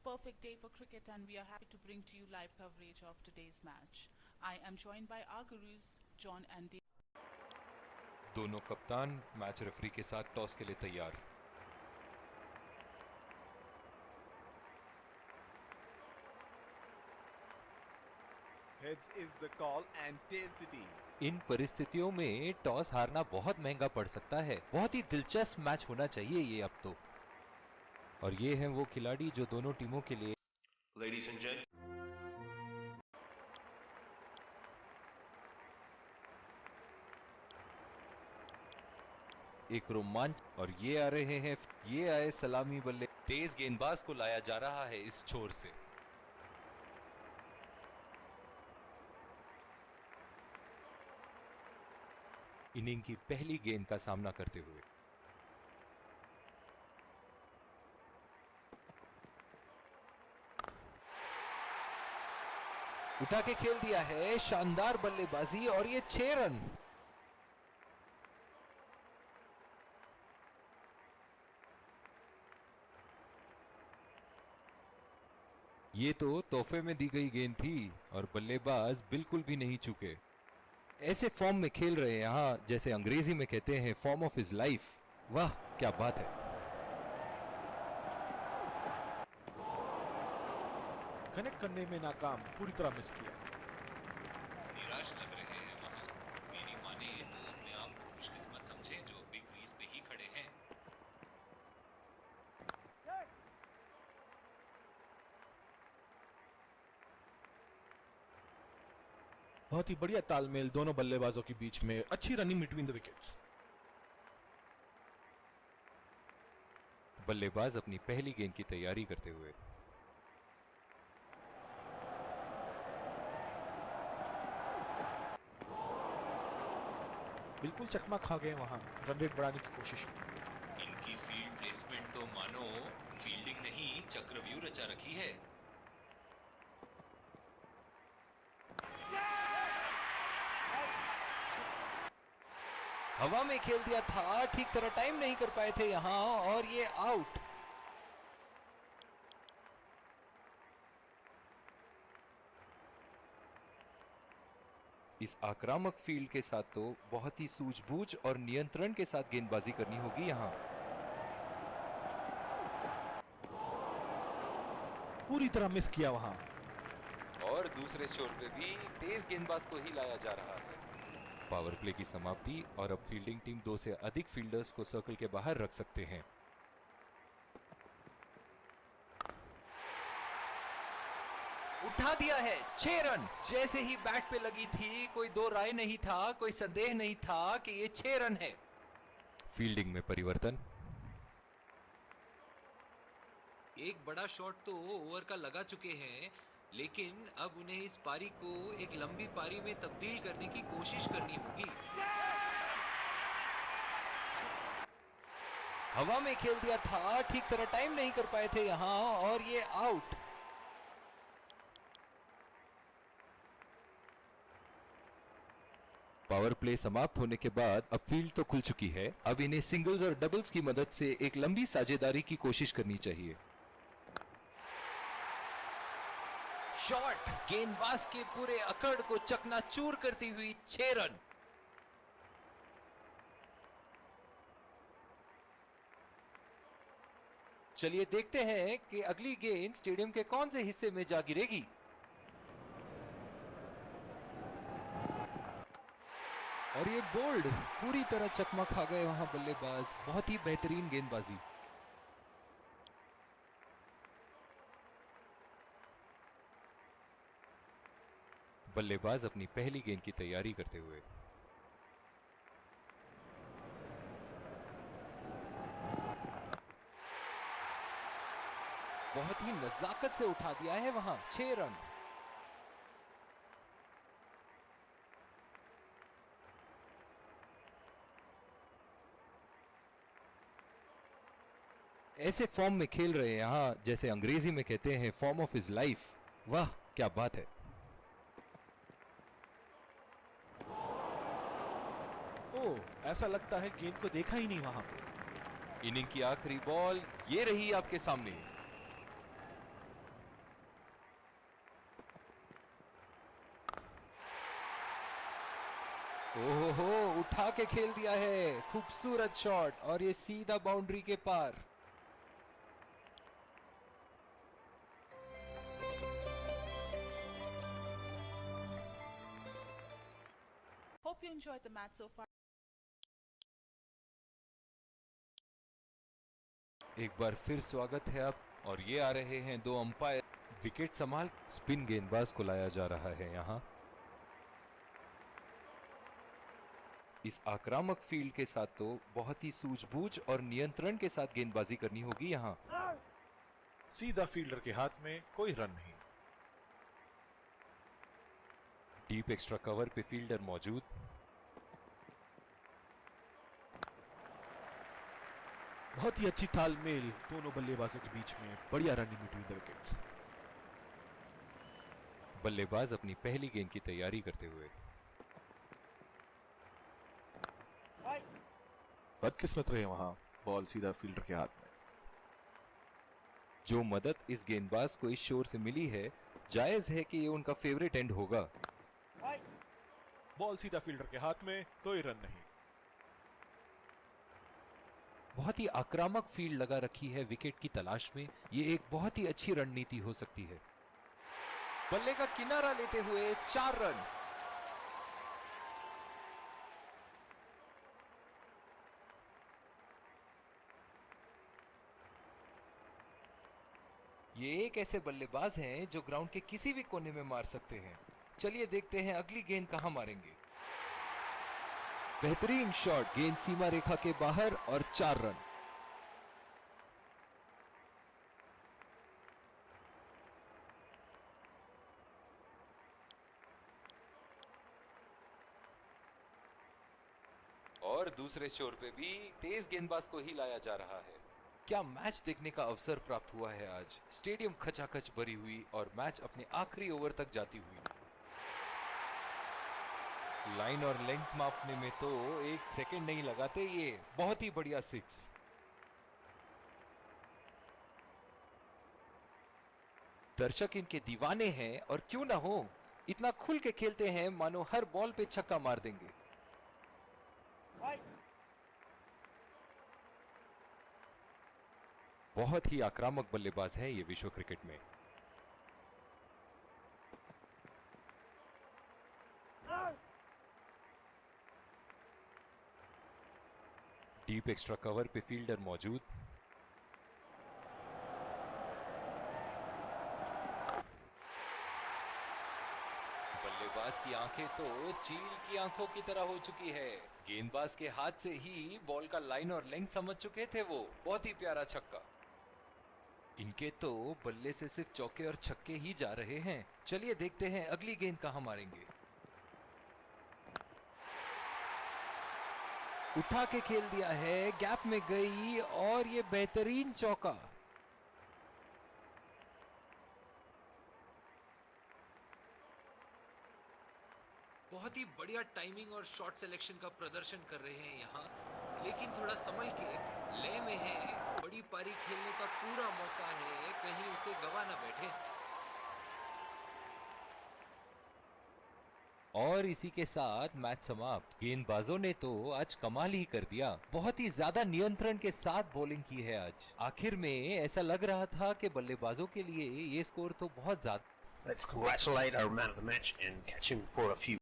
perfect day for cricket and we are happy to bring to you live coverage of today's match. I am joined by our gurus, John and Dave. दोनों कप्तान match referee के साथ toss के लिए तैयार। Heads is the call and tails it is. इन परिस्थितियों में toss हारना बहुत महंगा पड़ सकता है। बहुत ही दिलचस्प मैच होना चाहिए ये अब तो। और ये हैं वो खिलाड़ी जो दोनों टीमों के लिए Ladies and gentlemen, एक रोमांच। और ये आ रहे हैं, ये आए सलामी बल्ले। तेज गेंदबाज को लाया जा रहा है इस छोर से। इनिंग की पहली गेंद का सामना करते हुए उठा के खेल दिया है, शानदार बल्लेबाजी और ये 6 रन। ये तो तोहफे में दी गई गेंद थी और बल्लेबाज बिल्कुल भी नहीं चूके। ऐसे फॉर्म में खेल रहे हैं यहां, जैसे अंग्रेजी में कहते हैं फॉर्म ऑफ हिज लाइफ। वाह क्या बात है। कनेक्ट करने में नाकाम, पूरी तरह मिस किया। निराश लग रहे हैं वहां। मेरी माने तो अपने आप को खुशकिस्मत समझे जो बिग क्रीज पे ही खड़े हैं। बहुत ही बढ़िया तालमेल दोनों बल्लेबाजों के बीच में, अच्छी रनिंग बिटवीन द विकेट्स। बल्लेबाज अपनी पहली गेंद की तैयारी करते हुए बिल्कुल चकमा खा गए वहां, रन रेट बढ़ाने की कोशिश में। इनकी फील्ड प्लेसमेंट तो मानो फील्डिंग नहीं चक्रव्यूह रचा रखी है। हवा में खेल दिया था, ठीक तरह टाइम नहीं कर पाए थे यहां और ये आउट। इस आक्रामक फील्ड के साथ तो बहुत ही सूझबूझ और नियंत्रण के साथ गेंदबाजी करनी होगी यहां। पूरी तरह मिस किया वहां। और दूसरे छोर पे भी तेज गेंदबाज को ही लाया जा रहा है। पावर प्ले की समाप्ति और अब फील्डिंग टीम 2 से अधिक फील्डर्स को सर्कल के बाहर रख सकते हैं। उठा दिया है 6 रन। जैसे ही बैट पे लगी थी, कोई दो राय नहीं था, कोई संदेह नहीं था कि ये 6 रन है। फील्डिंग में परिवर्तन। एक बड़ा शॉट तो ओवर का लगा चुके हैं, लेकिन अब उन्हें इस पारी को एक लंबी पारी में तब्दील करने की कोशिश करनी होगी। हवा में खेल दिया था, ठीक तरह टाइम नहीं कर पाए थे यहां और ये आउट। पावर प्ले समाप्त होने के बाद अब फील्ड तो खुल चुकी है। अब इन्हें सिंगल्स और डबल्स की मदद से एक लंबी साझेदारी की कोशिश करनी चाहिए। शॉट गेंदबाज के पूरे अकड़ को चकनाचूर करती हुई 6 रन। चलिए देखते हैं कि अगली गेंद स्टेडियम के कौन से हिस्से में जा गिरेगी। और ये बोल्ड, पूरी तरह चकमा खा गए वहां बल्लेबाज। बहुत ही बेहतरीन गेंदबाजी। बल्लेबाज अपनी पहली गेंद की तैयारी करते हुए बहुत ही नजाकत से उठा दिया है वहां 6 रन। ऐसे फॉर्म में खेल रहे हैं यहां, जैसे अंग्रेजी में कहते हैं फॉर्म ऑफ हिज लाइफ। वाह क्या बात है। ओह, ऐसा लगता है गेंद को देखा ही नहीं वहां पे। इनिंग की आखिरी बॉल ये रही आपके सामने। ओहो, उठा के खेल दिया है, खूबसूरत शॉट और ये सीधा बाउंड्री के पार। Hope you enjoyed the match so far. एक बार फिर स्वागत है आप, और ये आ रहे हैं दो अंपायर। विकेट संभाल स्पिन गेंदबाज को लाया जा रहा है यहाँ। इस आक्रामक फील्ड के साथ तो बहुत ही सूझबूझ और नियंत्रण के साथ गेंदबाजी करनी होगी यहाँ। सीधा फील्डर के हाथ में, कोई रन नहीं। डीप एक्स्ट्रा कवर पे फील्डर मौजूद। बहुत ही अच्छी तालमेल दोनों बल्लेबाजों के बीच में, बढ़िया रनिंग बिटवीन द विकेट्स। बल्लेबाज अपनी पहली गेंद की तैयारी करते हुए। बदकिस्मत रहे वहां, बॉल सीधा फील्डर के हाथ में। जो मदद इस गेंदबाज को इस शोर से मिली है, जायज है कि ये उनका फेवरेट एंड होगा। बॉल सीधा फील्डर के हाथ में, कोई रन नहीं। बहुत ही आक्रामक फील्ड लगा रखी है विकेट की तलाश में। ये एक बहुत ही अच्छी रणनीति हो सकती है। बल्ले का किनारा लेते हुए 4 रन। ये एक ऐसे बल्लेबाज हैं जो ग्राउंड के किसी भी कोने में मार सकते हैं। चलिए देखते हैं अगली गेंद कहां मारेंगे। बेहतरीन शॉट, गेंद सीमा रेखा के बाहर और 4 रन। और दूसरे शोर पे भी तेज गेंदबाज को ही लाया जा रहा है। क्या मैच देखने का अवसर प्राप्त हुआ है आज। स्टेडियम खचाखच भरी हुई और मैच अपने आखिरी ओवर तक जाती हुई। लाइन और लेंथ मापने में तो 1 सेकंड नहीं लगाते ये। बहुत ही बढ़िया 6। दर्शक इनके दीवाने हैं और क्यों ना हो, इतना खुल के खेलते हैं मानो हर बॉल पे छक्का मार देंगे। बहुत ही आक्रामक बल्लेबाज है ये विश्व क्रिकेट में। डीप एक्स्ट्रा कवर पे फील्डर मौजूद। बल्लेबाज की आंखें तो चील की आंखों की तरह हो चुकी है। गेंदबाज के हाथ से ही बॉल का लाइन और लेंथ समझ चुके थे वो। बहुत ही प्यारा छक्का। इनके तो बल्ले से सिर्फ चौके और छक्के ही जा रहे हैं। चलिए देखते हैं अगली गेंद कहां मारेंगे। उठा के खेल दिया है, गैप में गई और ये बेहतरीन चौका। बहुत ही बढ़िया टाइमिंग और शॉट सिलेक्शन का प्रदर्शन कर रहे हैं यहाँ, लेकिन थोड़ा संभल के, लय में है। बड़ी पारी खेलने का पूरा मौका है, कहीं उसे गवा ना बैठे। और इसी के साथ मैच समाप्त। गेंदबाजों ने तो आज कमाल ही कर दिया। बहुत ही ज्यादा नियंत्रण के साथ बॉलिंग की है आज। आखिर में ऐसा लग रहा था कि बल्लेबाजों के लिए ये स्कोर तो बहुत ज्यादा। Let's congratulate our man of the match and catch him for a few